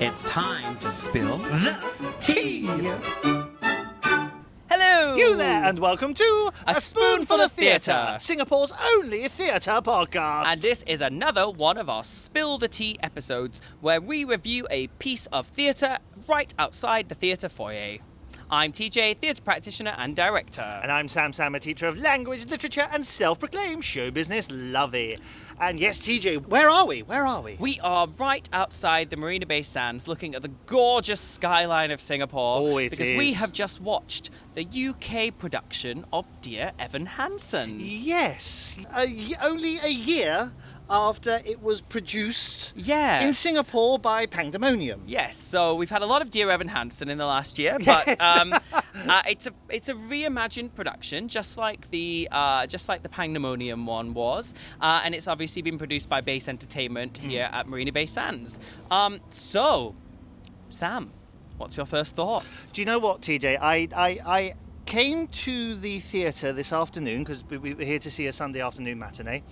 It's time to spill the tea. Hello! You there, and welcome to A Spoonful of Theatre, Singapore's only theatre podcast. And this is another one of our Spill the Tea episodes where we review a piece of theatre right outside the theatre foyer. I'm TJ, theatre practitioner and director. And I'm Sam, a teacher of language, literature, and self-proclaimed show business lovey. And yes, TJ, where are we? We are right outside the Marina Bay Sands looking at the gorgeous skyline of Singapore. Oh, it because is. we have just watched the UK production of Dear Evan Hansen. Yes, only a year after it was produced Yes. in Singapore by Pandemonium. Yes, so we've had a lot of Dear Evan Hansen in the last year, but it's a reimagined production, just like the Pandemonium one was, and it's obviously been produced by Base Entertainment here at Marina Bay Sands. So, Sam, what's your first thoughts? Do you know what, TJ? I came to the theatre this afternoon, because we were here to see a Sunday afternoon matinee,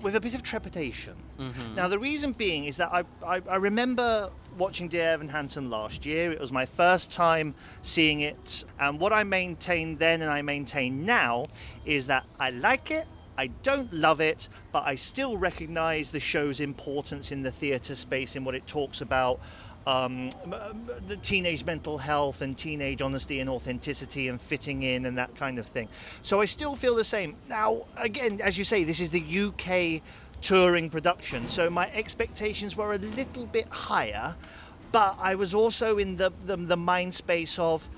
with a bit of trepidation. Mm-hmm. Now, the reason being is that I remember watching Dear Evan Hansen last year. It was my first time seeing it, and what I maintained then and I maintain now is that I like it, I don't love it, but I still recognise the show's importance in the theatre space, in what it talks about, the teenage mental health and teenage honesty and authenticity and fitting in and that kind of thing. So I still feel the same. Now, again, as you say, this is the UK touring production, so my expectations were a little bit higher, but I was also in the mind space of,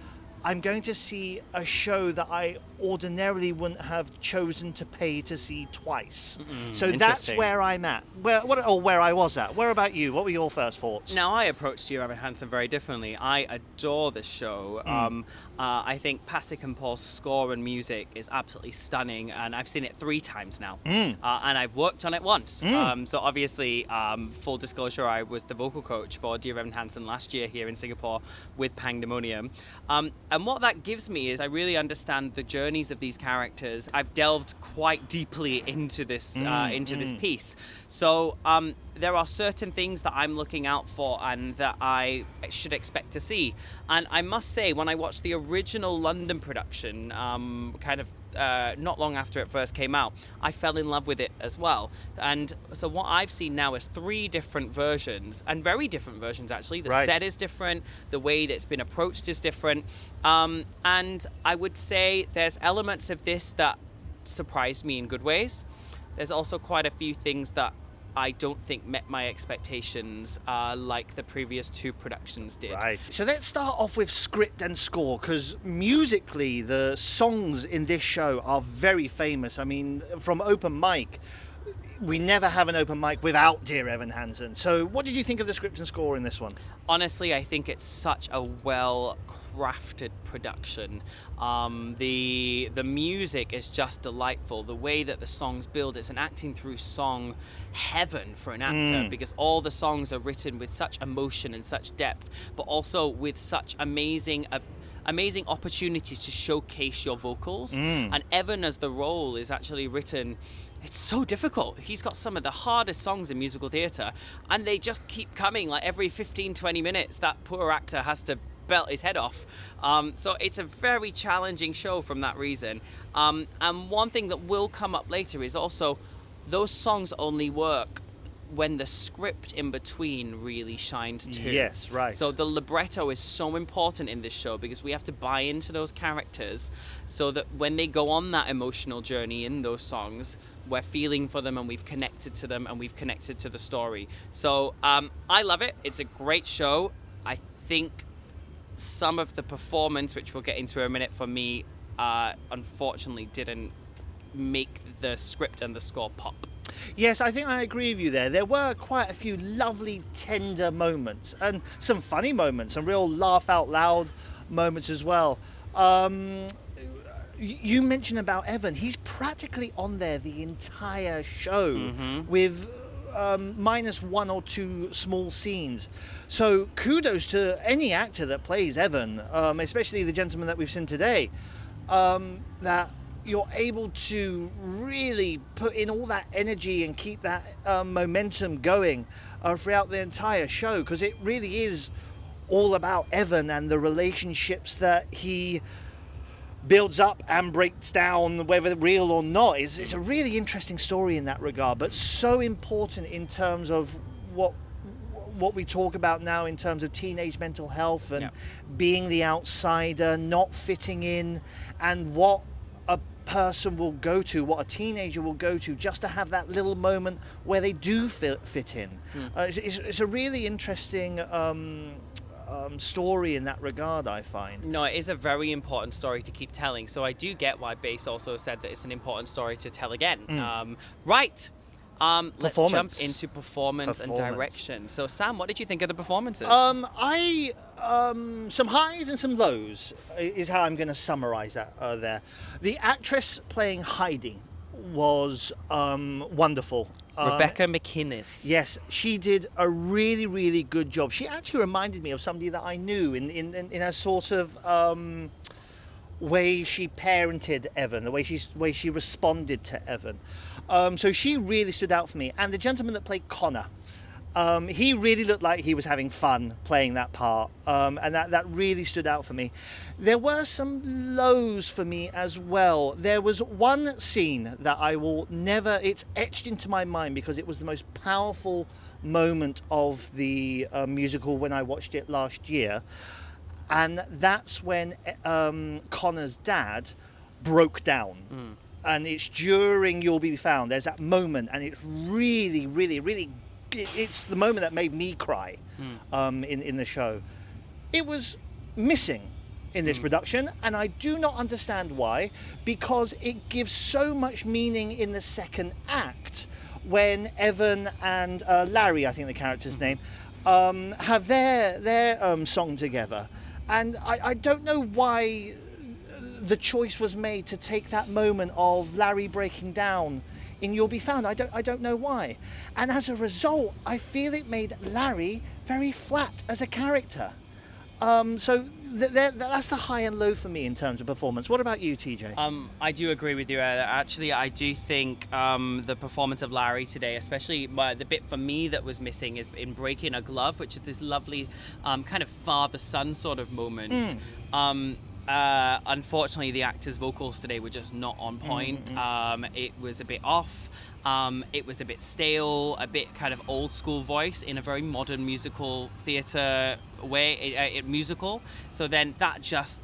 I'm going to see a show that I ordinarily wouldn't have chosen to pay to see twice. So that's where I'm at. Where I was at. Where about you? What were your first thoughts? Now, I approached Dear Evan Hansen very differently. I adore this show. I think Pasek and Paul's score and music is absolutely stunning, and I've seen it 3 times now. And I've worked on it once. So obviously, full disclosure, I was the vocal coach for Dear Evan Hansen last year here in Singapore with Pandemonium. And what that gives me is I really understand the journeys of these characters. I've delved quite deeply into this this piece. So there are certain things that I'm looking out for and that I should expect to see. And I must say, when I watched the original London production, not long after it first came out, I fell in love with it as well. And so what I've seen now is 3 different versions, and very different versions actually. The set is different, the way that it's been approached is different. And I would say there's elements of this that surprised me in good ways. There's also quite a few things that I don't think met my expectations like the previous 2 productions did. Right. So let's start off with script and score, because musically the songs in this show are very famous. I mean, from open mic, we never have an open mic without Dear Evan Hansen. So what did you think of the script and score in this one? Honestly, I think it's such a well-crafted production. The music is just delightful. The way that the songs build, it's an acting through song heaven for an actor, because all the songs are written with such emotion and such depth, but also with such amazing opportunities to showcase your vocals. And Evan as the role is actually written. It's so difficult. He's got some of the hardest songs in musical theatre, and they just keep coming. Like every 15-20 minutes, that poor actor has to belt his head off. So it's a very challenging show from that reason. And one thing that will come up later is also those songs only work when the script in between really shines too. Yes, right. So the libretto is so important in this show, because we have to buy into those characters so that when they go on that emotional journey in those songs, we're feeling for them and we've connected to them and we've connected to the story. So I love it. It's a great show. I think some of the performance, which we'll get into in a minute, for me, unfortunately didn't make the script and the score pop. Yes, I think I agree with you there. There were quite a few lovely, tender moments, and some funny moments, some real laugh out loud moments as well. You mentioned about Evan. He's practically on there the entire show with minus 1 or 2 small scenes. So kudos to any actor that plays Evan, especially the gentleman that we've seen today, that you're able to really put in all that energy and keep that momentum going throughout the entire show, because it really is all about Evan and the relationships that he builds up and breaks down, whether real or not. It's a really interesting story in that regard, but so important in terms of what we talk about now in terms of teenage mental health and being the outsider, not fitting in, and what a person will go to, what a teenager will go to just to have that little moment where they do fit in. It's a really interesting story in that regard, I find. No, it is a very important story to keep telling. So I do get why Bass also said that it's an important story to tell again. Right. Let's jump into performance and direction. So Sam, what did you think of the performances? Some highs and some lows is how I'm going to summarize that there. The actress playing Heidi was wonderful. Rebecca McInnes. Yes, she did a really, really good job. She actually reminded me of somebody that I knew in a sort of way she parented Evan, the way she responded to Evan. So she really stood out for me. And the gentleman that played Connor, he really looked like he was having fun playing that part, and that really stood out for me. There were some lows for me as well. There was one scene that I will never, it's etched into my mind because it was the most powerful moment of the musical when I watched it last year. And that's when Connor's dad broke down. And it's during You'll Be Found. There's that moment, and it's really, really, really, it's the moment that made me cry in the show. It was missing in this production, and I do not understand why, because it gives so much meaning in the second act when Evan and Larry, I think the character's name, have their song together. And I don't know why the choice was made to take that moment of Larry breaking down in You'll Be Found. I don't know why. And as a result, I feel it made Larry very flat as a character. So that's the high and low for me in terms of performance. What about you, TJ? I do agree with you. Actually, I do think the performance of Larry today, especially the bit for me that was missing, is in Breaking a Glove, which is this lovely kind of father-son sort of moment. Unfortunately, the actors' vocals today were just not on point. It was a bit off. It was a bit stale, a bit kind of old school voice in a very modern musical theatre way, musical. So then that just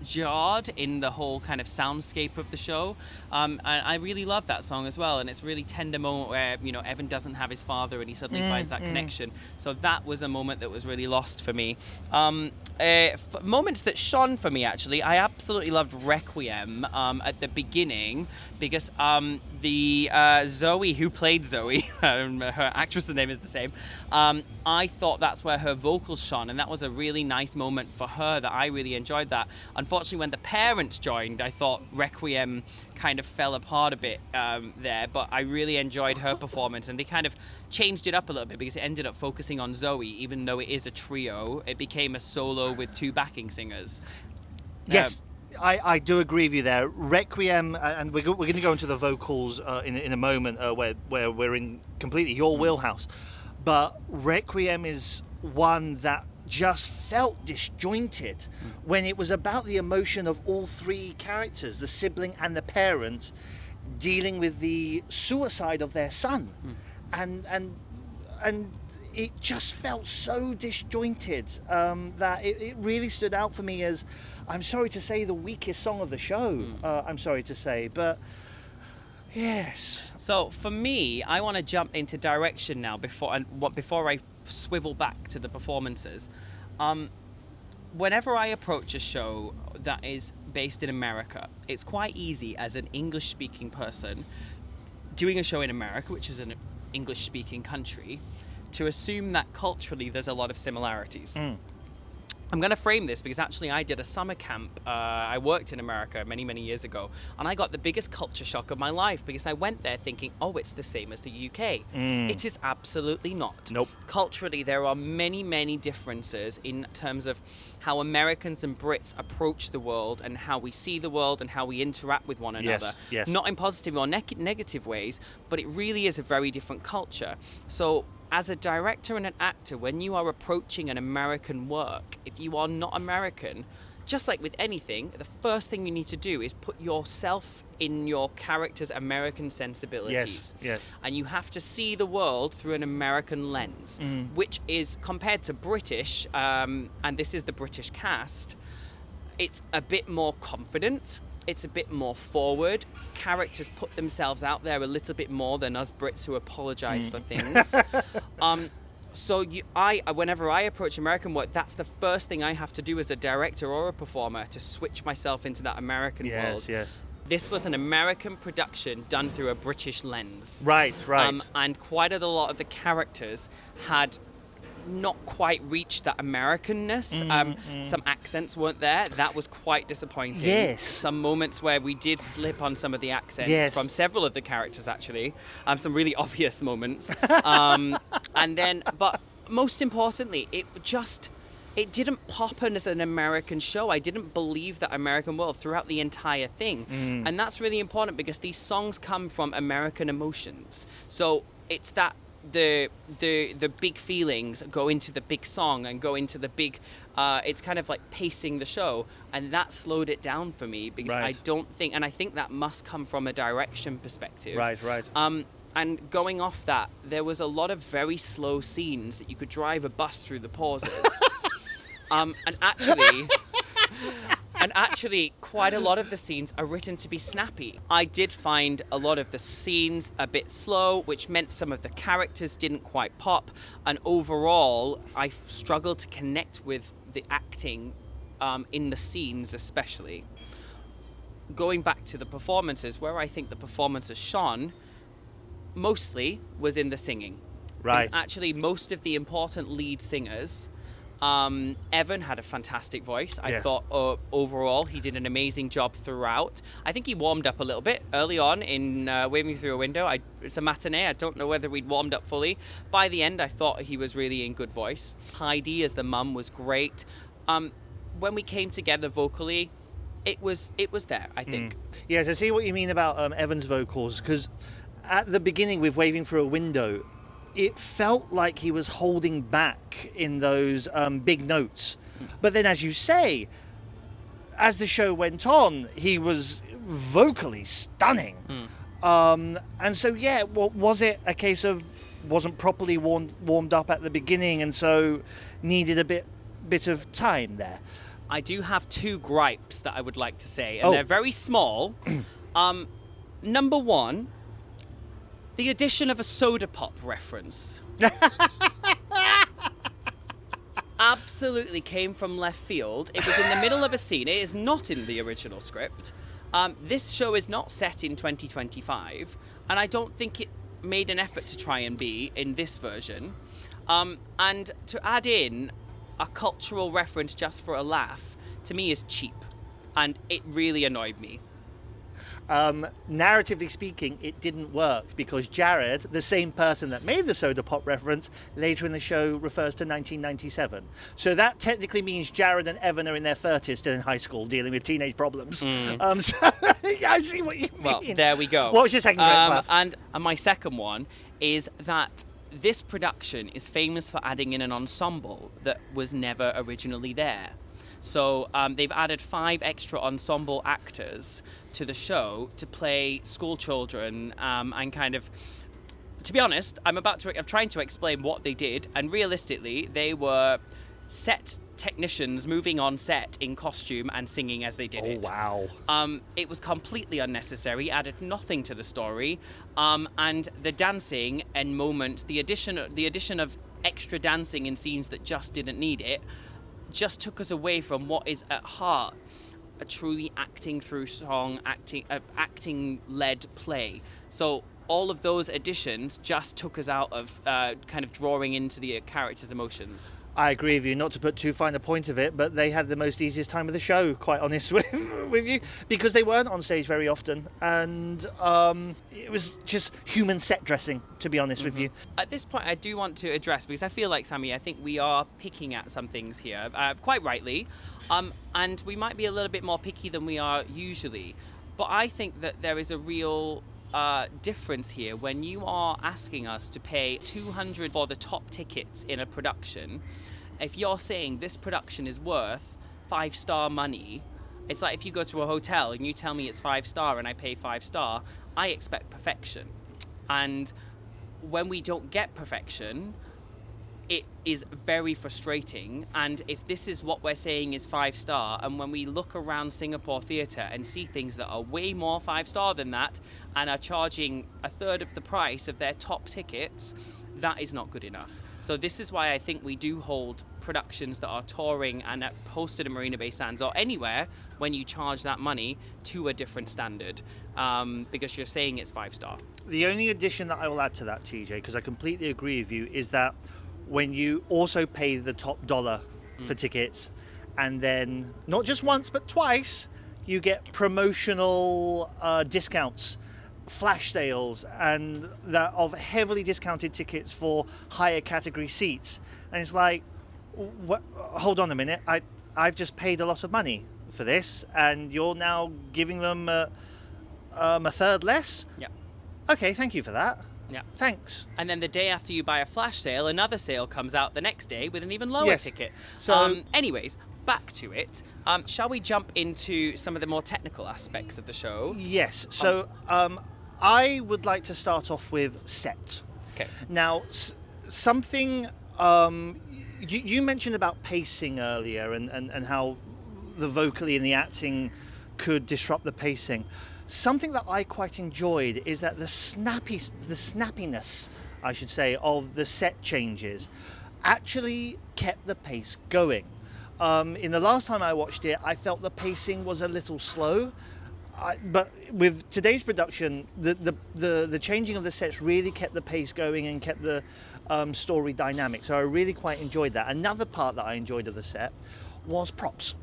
jarred in the whole kind of soundscape of the show. And I really love that song as well. And it's a really tender moment where, Evan doesn't have his father and he suddenly finds that connection. So that was a moment that was really lost for me. Moments that shone for me, actually, I absolutely loved Requiem at the beginning because the Zoe, who played Zoe, her actress's name is the same, I thought that's where her vocals shone, and that was a really nice moment for her that I really enjoyed that. Unfortunately, when the parents joined, I thought Requiem kind of fell apart a bit there, but I really enjoyed her performance, and they kind of changed it up a little bit because it ended up focusing on Zoe. Even though it is a trio, it became a solo with two backing singers. Yes. I do agree with you there. Requiem, and we're going to go into the vocals in a moment where we're in completely your wheelhouse. But Requiem is one that just felt disjointed when it was about the emotion of all three characters, the sibling and the parent, dealing with the suicide of their son. And it just felt so disjointed that it really stood out for me as, I'm sorry to say, the weakest song of the show. I'm sorry to say, but yes. So for me, I want to jump into direction now before I swivel back to the performances. Whenever I approach a show that is based in America, it's quite easy as an English-speaking person doing a show in America, which is an English-speaking country, to assume that culturally there's a lot of similarities. I'm going to frame this because actually I did a summer camp. I worked in America many, many years ago, and I got the biggest culture shock of my life because I went there thinking, oh, it's the same as the UK. It is absolutely not. Nope. Culturally, there are many, many differences in terms of how Americans and Brits approach the world and how we see the world and how we interact with one another. Yes. Not in positive or negative ways, but it really is a very different culture. So as a director and an actor, when you are approaching an American work, if you are not American, just like with anything, the first thing you need to do is put yourself in your character's American sensibilities. Yes. And you have to see the world through an American lens, which is, compared to British, and this is the British cast, it's a bit more confident. It's a bit more forward. Characters put themselves out there a little bit more than us Brits who apologize for things. So whenever I approach American work, that's the first thing I have to do as a director or a performer, to switch myself into that American world. Yes. This was an American production done through a British lens. Right. And quite a lot of the characters had not quite reached that Americanness. Some accents weren't there. That was quite disappointing. Yes. Some moments where we did slip on some of the accents from several of the characters, actually. Some really obvious moments. But most importantly, it didn't pop in as an American show. I didn't believe that American world throughout the entire thing. And that's really important because these songs come from American emotions. So it's that the big feelings go into the big song and go into the big it's kind of like pacing the show, and that slowed it down for me because I don't think, and I think that must come from a direction perspective. Right. And going off that, there was a lot of very slow scenes that you could drive a bus through the pauses. And actually, quite a lot of the scenes are written to be snappy. I did find a lot of the scenes a bit slow, which meant some of the characters didn't quite pop. And overall, I struggled to connect with the acting in the scenes especially. Going back to the performances, where I think the performances shone mostly was in the singing. Right. Because actually, most of the important lead singers... Evan had a fantastic voice. I thought overall he did an amazing job throughout. I think he warmed up a little bit early on in Waving Through a Window. It's a matinee. I don't know whether we'd warmed up fully. By the end, I thought he was really in good voice. Heidi as the mum was great. When we came together vocally, it was there, I think. Yes, I see what you mean about Evan's vocals, because at the beginning with Waving Through a Window, it felt like he was holding back in those big notes. But then, as you say, as the show went on, he was vocally stunning. And so, was it a case of wasn't properly warmed up at the beginning and so needed a bit of time there? I do have two gripes that I would like to say, and they're very small. Number one, the addition of a soda pop reference absolutely came from left field. It was in the middle of a scene. It is not in the original script. This show is not set in 2025, and I don't think it made an effort to try and be in this version. And to add in a cultural reference just for a laugh, to me is cheap, and it really annoyed me. Narratively speaking, it didn't work because Jared, the same person that made the soda pop reference, later in the show refers to 1997. So that technically means Jared and Evan are in their 30s, still in high school, dealing with teenage problems. So I see what you mean. Well, there we go. What was your second gripe? And my second one is that this production is famous for adding in an ensemble that was never originally there. So they've added 5 extra ensemble actors to the show to play school children and kind of, to be honest, I'm trying to explain what they did, and realistically they were set technicians moving on set in costume and singing as they did it. Oh, wow. It was completely unnecessary, added nothing to the story, and the dancing and moments, the addition of extra dancing in scenes that just didn't need it, just took us away from what is at heart a truly acting through song, acting-led play. So all of those additions just took us out of kind of drawing into the characters' emotions. I agree with you, not to put too fine a point of it, but they had the most easiest time of the show, quite honest with you, because they weren't on stage very often, and it was just human set dressing, to be honest with you. At this point, I do want to address, because I feel like, Sammy, I think we are picking at some things here, quite rightly, and we might be a little bit more picky than we are usually, but I think that there is a real difference here when you are asking us to pay $200 for the top tickets in a production. If you're saying this production is worth 5-star money, it's like if you go to a hotel and you tell me it's 5-star and I pay 5-star, I expect perfection. And when we don't get perfection, it is very frustrating. And if this is what we're saying is 5-star, and when we look around Singapore theatre and see things that are way more 5-star than that and are charging a third of the price of their top tickets, that is not good enough. So this is why I think we do hold productions that are touring and are hosted at Marina Bay Sands or anywhere when you charge that money to a different standard, because you're saying it's 5-star. The only addition that I will add to that, TJ, because I completely agree with you, is that when you also pay the top dollar for tickets, and then not just once but twice, you get promotional discounts, flash sales, and that of heavily discounted tickets for higher category seats. And it's like, hold on a minute, I've just paid a lot of money for this, and you're now giving them a third less? Yeah. Okay, thank you for that. Yeah. Thanks. And then the day after you buy a flash sale, another sale comes out the next day with an even lower ticket. So, anyways, back to it. Shall we jump into some of the more technical aspects of the show? Yes. So, I would like to start off with set. Okay. Now, something you mentioned about pacing earlier, and how the vocally and the acting could disrupt the pacing. Something that I quite enjoyed is that the snappiness, I should say, of the set changes actually kept the pace going. In the last time I watched it, I felt the pacing was a little slow. But with today's production, the changing of the sets really kept the pace going and kept the story dynamic. So I really quite enjoyed that. Another part that I enjoyed of the set was props.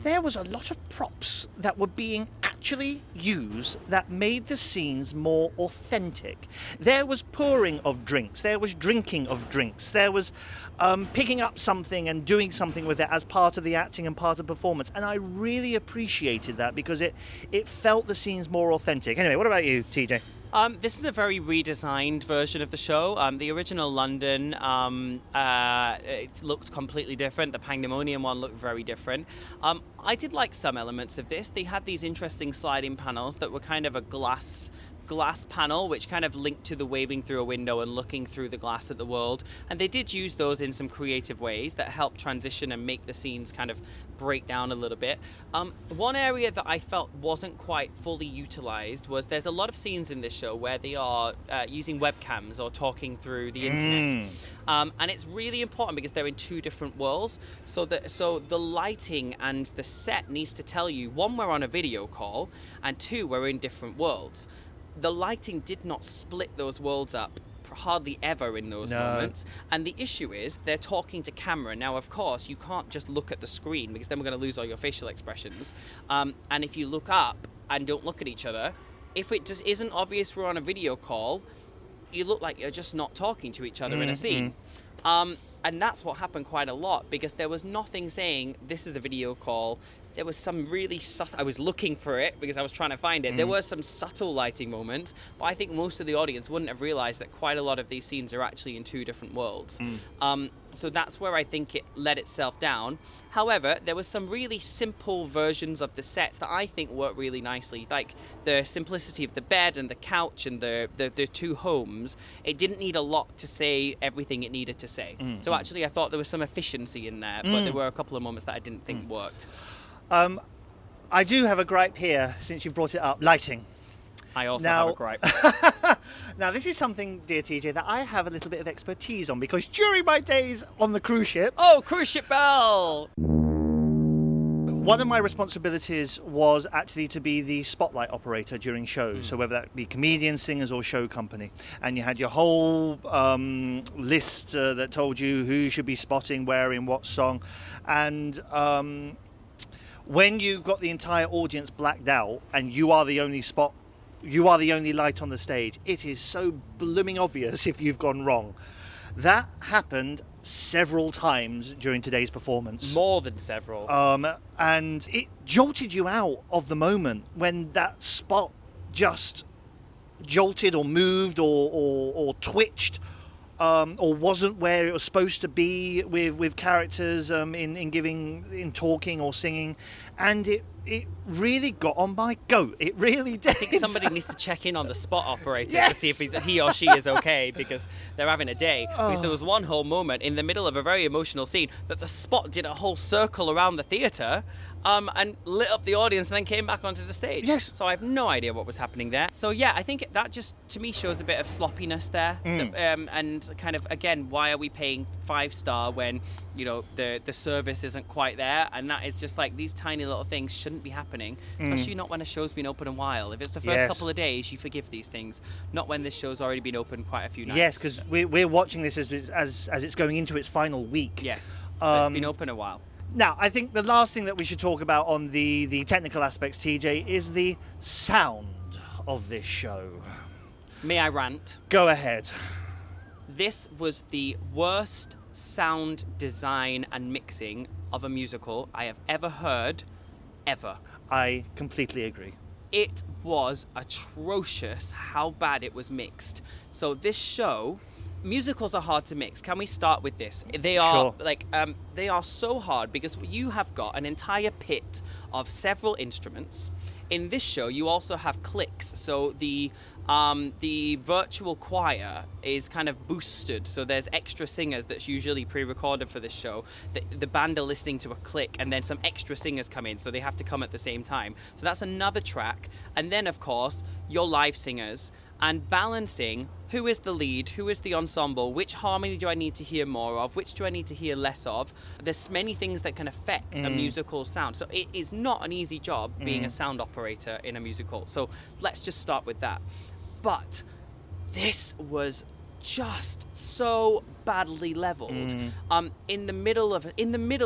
There was a lot of props that were being actually used that made the scenes more authentic. There was pouring of drinks, there was drinking of drinks, there was picking up something and doing something with it as part of the acting and part of the performance. And I really appreciated that because it felt the scenes more authentic. Anyway, what about you, TJ? This is a very redesigned version of the show. The original London, it looked completely different. The Pandemonium one looked very different. I did like some elements of this. They had these interesting sliding panels that were kind of a glass panel which kind of linked to the waving through a window and looking through the glass at the world, and they did use those in some creative ways that helped transition and make the scenes kind of break down a little bit. One area that I felt wasn't quite fully utilized was there's a lot of scenes in this show where they are using webcams or talking through the internet. And it's really important because they're in two different worlds. So the lighting and the set needs to tell you, one, we're on a video call, and two, we're in different worlds. The lighting did not split those worlds up hardly ever in those moments. And the issue is they're talking to camera. Now, of course, you can't just look at the screen because then we're going to lose all your facial expressions. And if you look up and don't look at each other, if it just isn't obvious we're on a video call, you look like you're just not talking to each other in a scene. And that's what happened quite a lot because there was nothing saying this is a video call. There was some really subtle, I was looking for it because I was trying to find it. There were some subtle lighting moments, but I think most of the audience wouldn't have realized that quite a lot of these scenes are actually in two different worlds. So that's where I think it let itself down. However, there was some really simple versions of the sets that I think work really nicely, like the simplicity of the bed and the couch and the two homes. It didn't need a lot to say everything it needed to say. So actually, I thought there was some efficiency in there, but there were a couple of moments that I didn't think worked. I do have a gripe here, since you brought it up, lighting. I also have a gripe. Now, this is something, dear TJ, that I have a little bit of expertise on, because during my days on the cruise ship... Oh, cruise ship bell! one of my responsibilities was actually to be the spotlight operator during shows. So whether that be comedians, singers, or show company, and you had your whole list that told you who you should be spotting where in what song, and when you got the entire audience blacked out and you are the only spot, you are the only light on the stage, it is so blooming obvious if you've gone wrong. That happened several times during today's performance. More than several. And it jolted you out of the moment when that spot just jolted or moved or twitched. Or wasn't where it was supposed to be with characters in talking or singing, and it really got on my goat. It really did. I think somebody needs to check in on the spot operator Yes. to see if he or she is okay, because they're having a day. Because there was one whole moment in the middle of a very emotional scene that the spot did a whole circle around the theatre and lit up the audience and then came back onto the stage. Yes. So I have no idea what was happening there. So yeah, I think that just to me shows a bit of sloppiness there. And kind of, again, why are we paying 5-star when, you know, the service isn't quite there? And that is just like, these tiny little things shouldn't be happening, especially not when a show's been open a while. If it's the first couple of days, you forgive these things, not when this show's already been open quite a few nights. Yes, because we're watching this as it's going into its final week. Yes, so it's been open a while. Now, I think the last thing that we should talk about on the technical aspects, TJ, is the sound of this show. May I rant? Go ahead. This was the worst sound design and mixing of a musical I have ever heard, ever. I completely agree. It was atrocious how bad it was mixed. So this show, musicals are hard to mix. Can we start with this? They are Sure. they are so hard because you have got an entire pit of several instruments. In this show, you also have clicks. So the virtual choir is kind of boosted. So there's extra singers that's usually pre-recorded for this show. The band are listening to a click, and then some extra singers come in, so they have to come at the same time. So that's another track. And then, of course, your live singers. And balancing who is the lead, who is the ensemble, which harmony do I need to hear more of, which do I need to hear less of. There's many things that can affect a musical sound. So it is not an easy job being a sound operator in a musical. So let's just start with that. But this was just so badly leveled. In the middle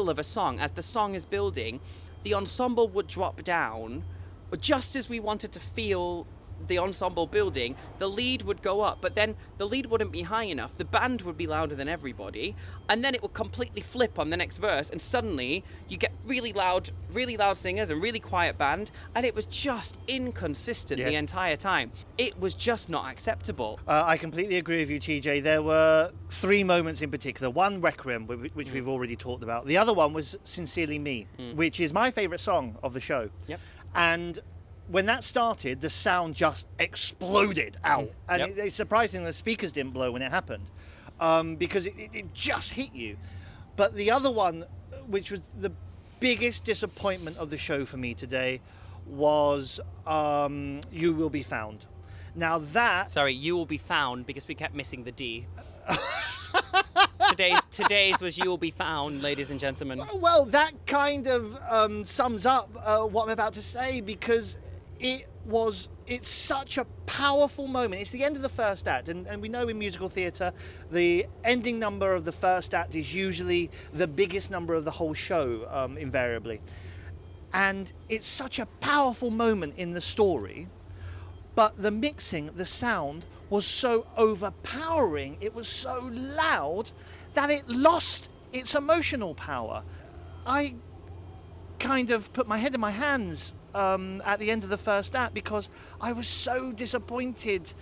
of a song, as the song is building, the ensemble would drop down, but just as we wanted to feel the ensemble building, the lead would go up, but then the lead wouldn't be high enough. The band would be louder than everybody, and then it would completely flip on the next verse, and suddenly you get really loud singers and really quiet band, and it was just inconsistent the entire time. It was just not acceptable. I completely agree with you, TJ. There were 3 moments in particular. One, Requiem, which we've already talked about. The other one was Sincerely Me, which is my favourite song of the show. Yep. And when that started, the sound just exploded out. And it's surprising the speakers didn't blow when it happened, because it just hit you. But the other one, which was the biggest disappointment of the show for me today, was You Will Be Found. Now that... Sorry, You Will Be Found, because we kept missing the D. Today's was You Will Be Found, ladies and gentlemen. Well, that kind of sums up what I'm about to say, because it's such a powerful moment. It's the end of the first act, and we know in musical theatre the ending number of the first act is usually the biggest number of the whole show, invariably. And it's such a powerful moment in the story, but the mixing, the sound, was so overpowering, it was so loud, that it lost its emotional power. I kind of put my head in my hands at the end of the first act, because I was so disappointed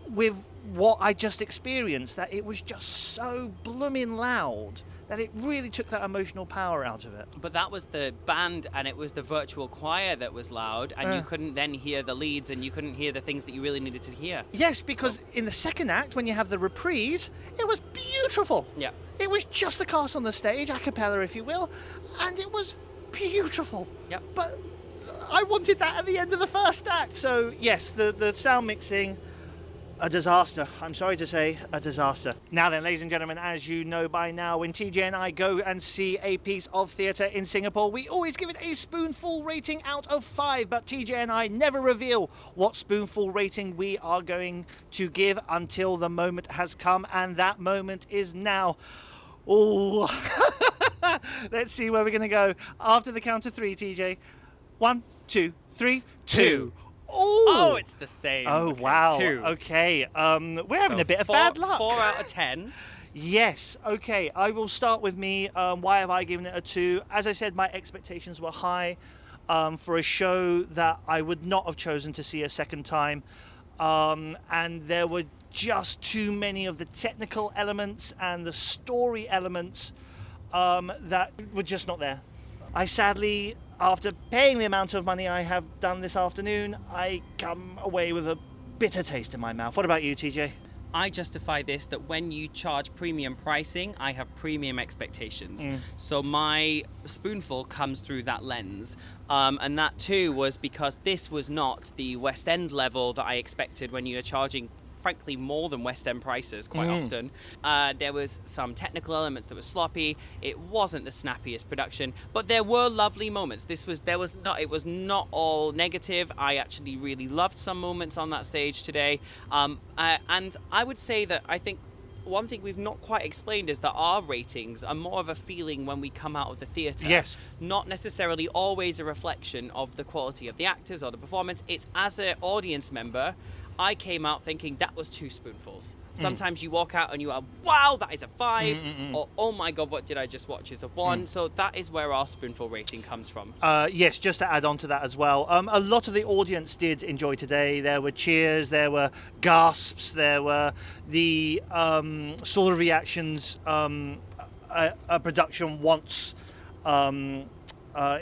with what I just experienced, that it was just so blooming loud that it really took that emotional power out of it. But that was the band, and it was the virtual choir that was loud, and you couldn't then hear the leads, and you couldn't hear the things that you really needed to hear. Yes, because in the second act, when you have the reprise, it was beautiful. Yeah. It was just the cast on the stage, a cappella if you will, and it was beautiful. Yep. But I wanted that at the end of the first act. So yes, the sound mixing A disaster. I'm sorry to say, a disaster. Now then, ladies and gentlemen, as you know by now, when TJ and I go and see a piece of theatre in Singapore, we always give it a spoonful rating out of 5, but TJ and I never reveal what spoonful rating we are going to give until the moment has come, and that moment is now. Oh, let's see where we're going to go after the count of 3, TJ. 1, 2, 3, 2. Oh, it's the same. Oh, Okay, wow. 2. Okay. We're having So a bit of bad luck. 4 out of 10. Yes. Okay. I will start with me. Why have I given it a 2? As I said, my expectations were high for a show that I would not have chosen to see a second time. And there were just too many of the technical elements and the story elements that were just not there. I sadly, after paying the amount of money I have done this afternoon, I come away with a bitter taste in my mouth. What about you, TJ? I justify this that when you charge premium pricing, I have premium expectations. So my spoonful comes through that lens. And that too was because this was not the West End level that I expected when you're charging frankly more than West End prices quite often. There was some technical elements that were sloppy. It wasn't the snappiest production, but there were lovely moments. It was not all negative. I actually really loved some moments on that stage today. And I would say that I think one thing we've not quite explained is that our ratings are more of a feeling when we come out of the theatre. Yes. Not necessarily always a reflection of the quality of the actors or the performance. It's as an audience member, I came out thinking that was 2 spoonfuls. Sometimes you walk out and you are, wow, that is a 5, or oh my God, what did I just watch is a 1. So that is where our spoonful rating comes from. Yes, just to add on to that as well. A lot of the audience did enjoy today. There were cheers, there were gasps, there were the sort of reactions a production wants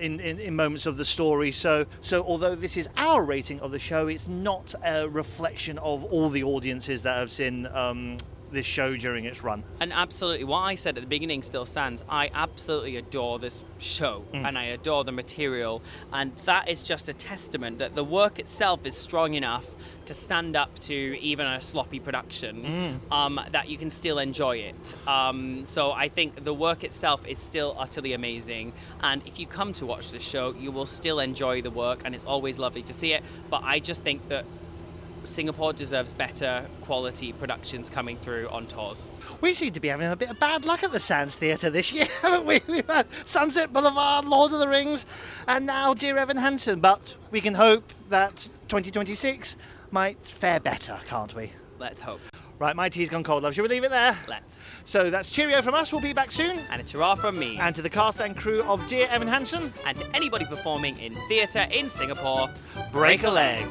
in moments of the story. So although this is our rating of the show, it's not a reflection of all the audiences that have seen this show during its run. And absolutely, what I said at the beginning still stands. I absolutely adore this show and I adore the material, and that is just a testament that the work itself is strong enough to stand up to even a sloppy production, that you can still enjoy it. So I think the work itself is still utterly amazing, and if you come to watch this show, you will still enjoy the work, and it's always lovely to see it. But I just think that Singapore deserves better quality productions coming through on tours. We seem to be having a bit of bad luck at the Sands Theatre this year, haven't we? We've had Sunset Boulevard, Lord of the Rings, and now Dear Evan Hansen. But we can hope that 2026 might fare better, can't we? Let's hope. Right, my tea's gone cold, love. Shall we leave it there? Let's. So that's cheerio from us. We'll be back soon. And a hurrah from me. And to the cast and crew of Dear Evan Hansen, And to anybody performing in theatre in Singapore, break a leg.